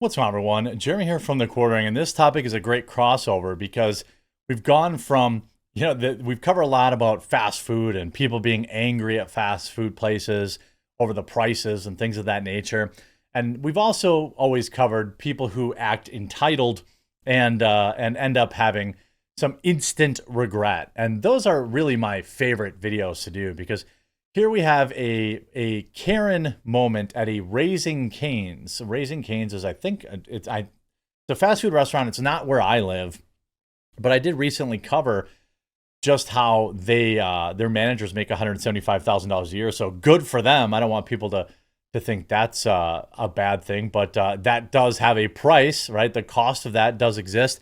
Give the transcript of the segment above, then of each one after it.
What's going on, everyone? Jeremy here from The Quartering, and this topic is a great crossover because we've gone from, we've covered a lot about fast food and people being angry at fast food places over the prices and things of that nature. And we've also always covered people who act entitled and end up having some instant regret. And those are really my favorite videos to do because here we have a Karen moment at a Raising Cane's. Raising Cane's is, I think, it's a fast food restaurant. It's not where I live, but I did recently cover just how their managers make $175,000 a year. So good for them. I don't want people to think that's a bad thing, but that does have a price, right? The cost of that does exist.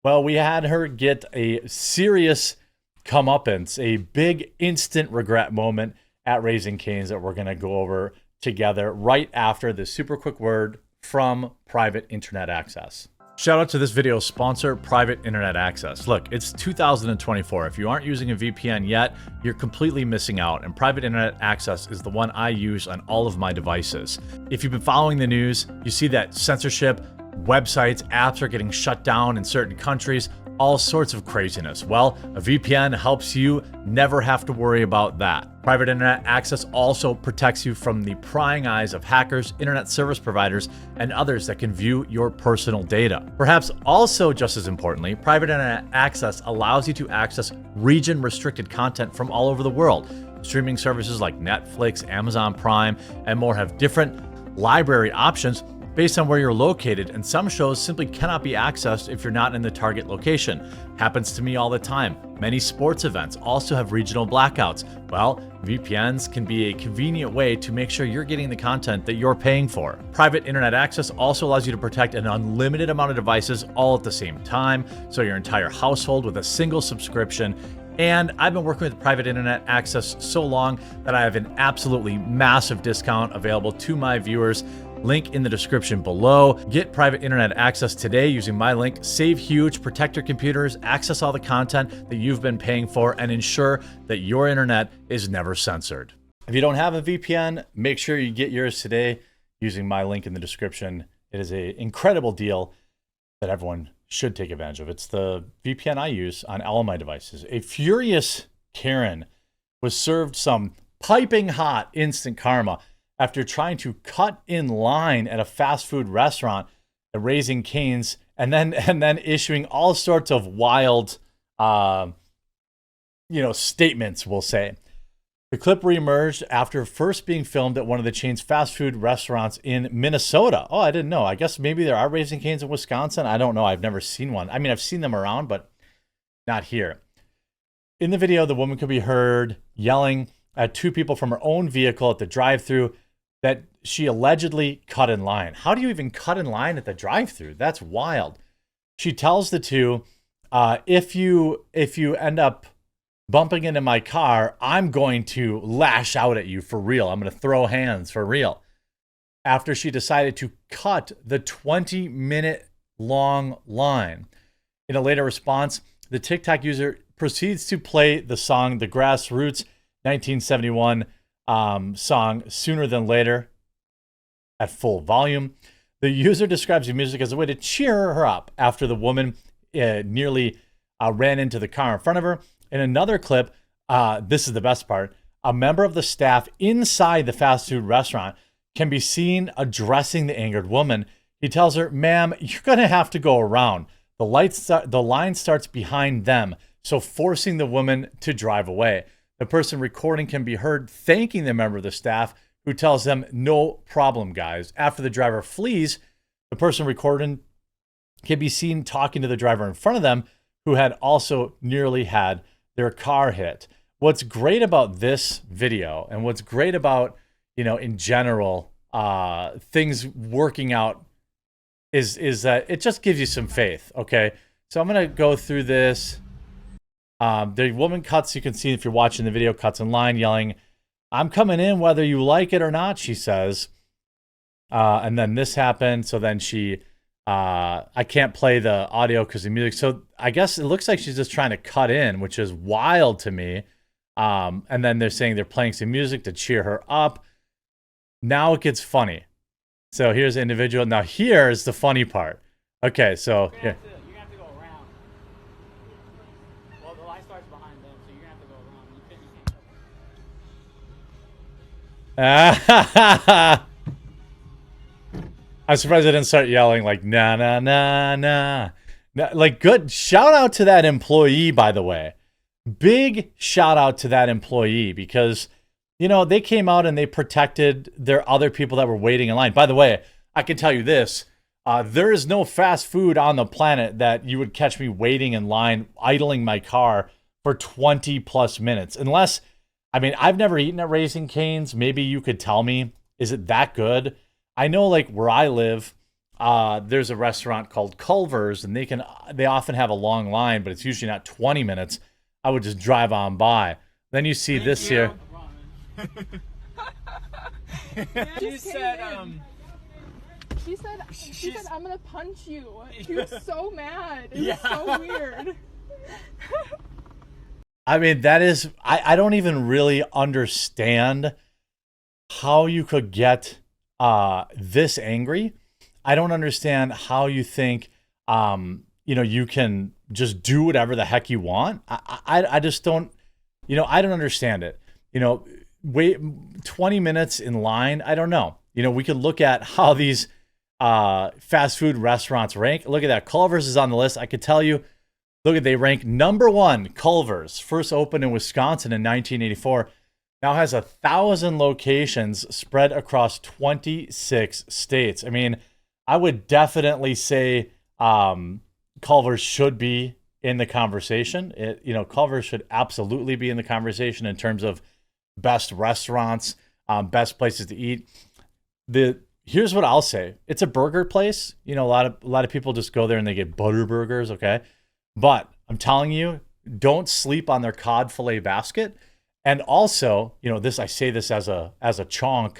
Well, we had her get a serious comeuppance, a big instant regret moment at Raising Cane's that we're going to go over together right after the super quick word from Private Internet Access. Shout out to this video's sponsor, Private Internet Access. Look, it's 2024. If you aren't using a VPN yet, you're completely missing out, and Private Internet Access is the one I use on all of my devices. If you've been following the news, you see that censorship, websites, apps are getting shut down in certain countries, all sorts of craziness. Well, a VPN helps you never have to worry about that. Private Internet Access also protects you from the prying eyes of hackers, internet service providers, and others that can view your personal data. Perhaps also just as importantly, Private Internet Access allows you to access region-restricted content from all over the world. Streaming services like Netflix, Amazon Prime, and more have different library options based on where you're located, and some shows simply cannot be accessed if you're not in the target location. Happens to me all the time. Many sports events also have regional blackouts. Well, VPNs can be a convenient way to make sure you're getting the content that you're paying for. Private Internet Access also allows you to protect an unlimited amount of devices all at the same time, so your entire household with a single subscription. And I've been working with Private Internet Access so long that I have an absolutely massive discount available to my viewers. Link in the description below. Get Private Internet Access today using my link. Save huge, protect your computers, access all the content that you've been paying for, and ensure that your internet is never censored. If you don't have a VPN, make sure you get yours today using my link in the description. It is an incredible deal that everyone should take advantage of. It's the VPN I use on all of my devices. A furious Karen was served some piping hot instant karma after trying to cut in line at a fast food restaurant at Raising Cane's and then issuing all sorts of wild statements, we'll say. The clip reemerged after first being filmed at one of the chain's fast food restaurants in Minnesota. Oh, I didn't know. I guess maybe there are Raising Cane's in Wisconsin. I don't know. I've never seen one. I mean, I've seen them around, but not here. In the video, the woman could be heard yelling at two people from her own vehicle at the drive-thru that she allegedly cut in line. How do you even cut in line at the drive-thru? That's wild. She tells the two, if you end up bumping into my car, I'm going to lash out at you for real. I'm going to throw hands for real. After she decided to cut the 20-minute long line. In a later response, the TikTok user proceeds to play the song, the Grassroots 1971 song, Sooner Than Later, at full volume. The user describes the music as a way to cheer her up after the woman nearly ran into the car in front of her. In another clip, this is the best part, a member of the staff inside the fast food restaurant can be seen addressing the angered woman. He tells her, "Ma'am, you're going to have to go around. The line starts behind them," so forcing the woman to drive away. The person recording can be heard thanking the member of the staff who tells them, "No problem, guys." After the driver flees, the person recording can be seen talking to the driver in front of them who had also nearly had their car hit. What's great about this video and what's great about, in general, things working out is that it just gives you some faith. Okay. So I'm going to go through this. The woman cuts, you can see if you're watching the video, cuts in line yelling, "I'm coming in whether you like it or not," she says. And then this happened. So then I can't play the audio because the music. So I guess it looks like she's just trying to cut in, which is wild to me. And then they're saying they're playing some music to cheer her up. Now it gets funny. So here's individual. Now here's the funny part. Okay, so You're yeah. gonna have to go around. Well, the line starts behind them, so you're gonna have to go around. I'm surprised I didn't start yelling like na na na na. Like good shout out to that employee, by the way. Big shout out to that employee because they came out and they protected their other people that were waiting in line. By the way, I can tell you this. There is no fast food on the planet that you would catch me waiting in line, idling my car for 20 plus minutes. Unless, I mean, I've never eaten at Raising Cane's. Maybe you could tell me, is it that good? I know, like where I live, there's a restaurant called Culver's, and they often have a long line, but it's usually not 20 minutes. I would just drive on by. Then you see this here. She said, she said, I'm gonna punch you. She was so mad. It was so weird. I mean, that is, I don't even really understand how you could get this angry. I don't understand how you think, you can just do whatever the heck you want. I just don't, I don't understand it. Wait 20 minutes in line. I don't know. We could look at how these fast food restaurants rank. Look at that. Culver's is on the list. I could tell you, look at, they rank number one. Culver's, first opened in Wisconsin in 1984, now has 1,000 locations spread across 26 states. I mean, I would definitely say Culver's should be in the conversation. Culver's should absolutely be in the conversation in terms of best restaurants, best places to eat. Here's what I'll say: it's a burger place. A lot of people just go there and they get butter burgers. Okay, but I'm telling you, don't sleep on their cod fillet basket. And also, I say this as a chonk.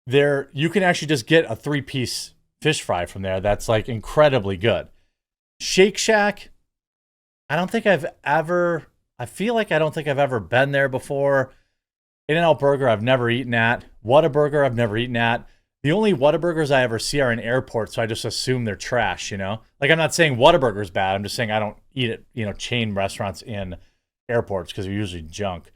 There, you can actually just get a 3-piece fish fry from there. That's like incredibly good. Shake Shack, I don't think I've ever been there before. In-N-Out Burger, I've never eaten at. Whataburger, I've never eaten at. The only Whataburgers I ever see are in airports, so I just assume they're trash, Like, I'm not saying Whataburger's bad. I'm just saying I don't eat at, chain restaurants in airports because they're usually junk.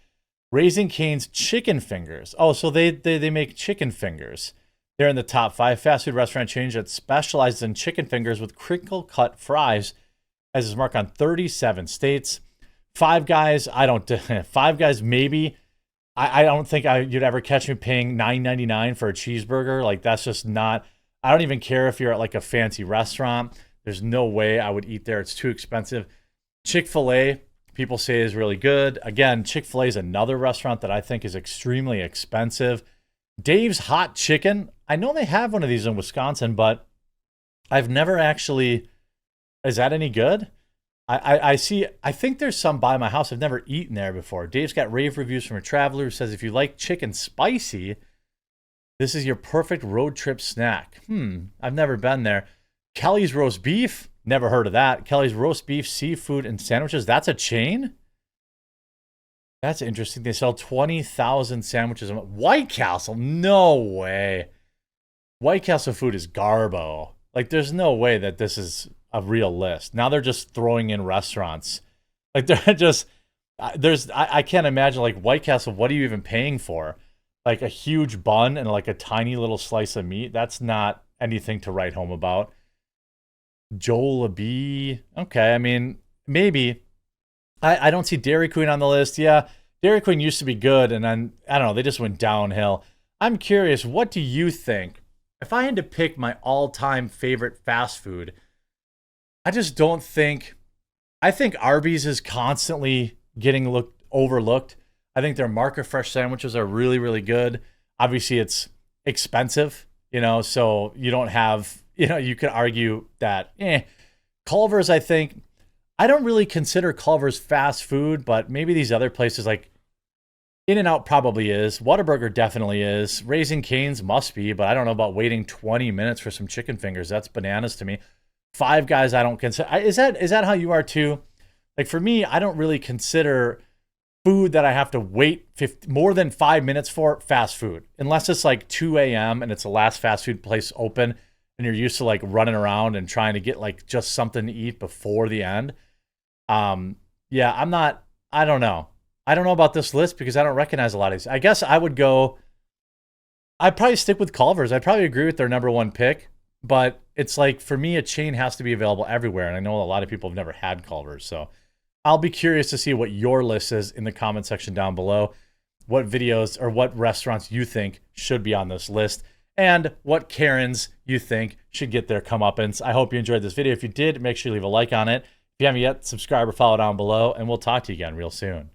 Raising Cane's chicken fingers. Oh, so they make chicken fingers. They're in the top 5 fast food restaurant chains that specializes in chicken fingers with crinkle cut fries, as is marked on 37 states. Five Guys, Five Guys maybe. I don't think you'd ever catch me paying $9.99 for a cheeseburger. Like, that's just not. I don't even care if you're at like a fancy restaurant. There's no way I would eat there. It's too expensive. Chick-fil-A, people say is really good. Again, Chick-fil-A is another restaurant that I think is extremely expensive. Dave's Hot Chicken, I know they have one of these in Wisconsin, but I've never actually. Is that any good? I think there's some by my house. I've never eaten there before. Dave's got rave reviews from a traveler who says if you like chicken spicy, this is your perfect road trip snack. I've never been there. Kelly's Roast Beef, never heard of that. Kelly's Roast Beef, seafood, and sandwiches. That's a chain? That's interesting. They sell 20,000 sandwiches. White Castle, no way. White Castle food is garbo. Like, there's no way that this is a real list. Now they're just throwing in restaurants. Like, they're just, I can't imagine, like, White Castle, what are you even paying for? Like a huge bun and like a tiny little slice of meat. That's not anything to write home about. Joel B. Okay, I mean, maybe. I don't see Dairy Queen on the list. Yeah, Dairy Queen used to be good, and then, I don't know, they just went downhill. I'm curious, what do you think? If I had to pick my all-time favorite fast food, I just don't think. I think Arby's is constantly getting overlooked. I think their Market Fresh sandwiches are really, really good. Obviously, it's expensive, so you don't have, you could argue that, Culver's, I think, I don't really consider Culver's fast food, but maybe these other places like In-N-Out probably is. Whataburger definitely is. Raising Cane's must be, but I don't know about waiting 20 minutes for some chicken fingers. That's bananas to me. Five Guys, I don't consider. Is that how you are too? Like, for me, I don't really consider food that I have to wait more than 5 minutes for, fast food. Unless it's like 2 a.m. and it's the last fast food place open and you're used to like running around and trying to get like just something to eat before the end. Yeah, I don't know. I don't know about this list because I don't recognize a lot of these. I guess I'd probably stick with Culver's. I'd probably agree with their number one pick, but it's like, for me, a chain has to be available everywhere. And I know a lot of people have never had Culver's. So I'll be curious to see what your list is in the comment section down below. What videos or what restaurants you think should be on this list, and what Karens you think should get their comeuppance. I hope you enjoyed this video. If you did, make sure you leave a like on it. If you haven't yet, subscribe or follow down below, and we'll talk to you again real soon.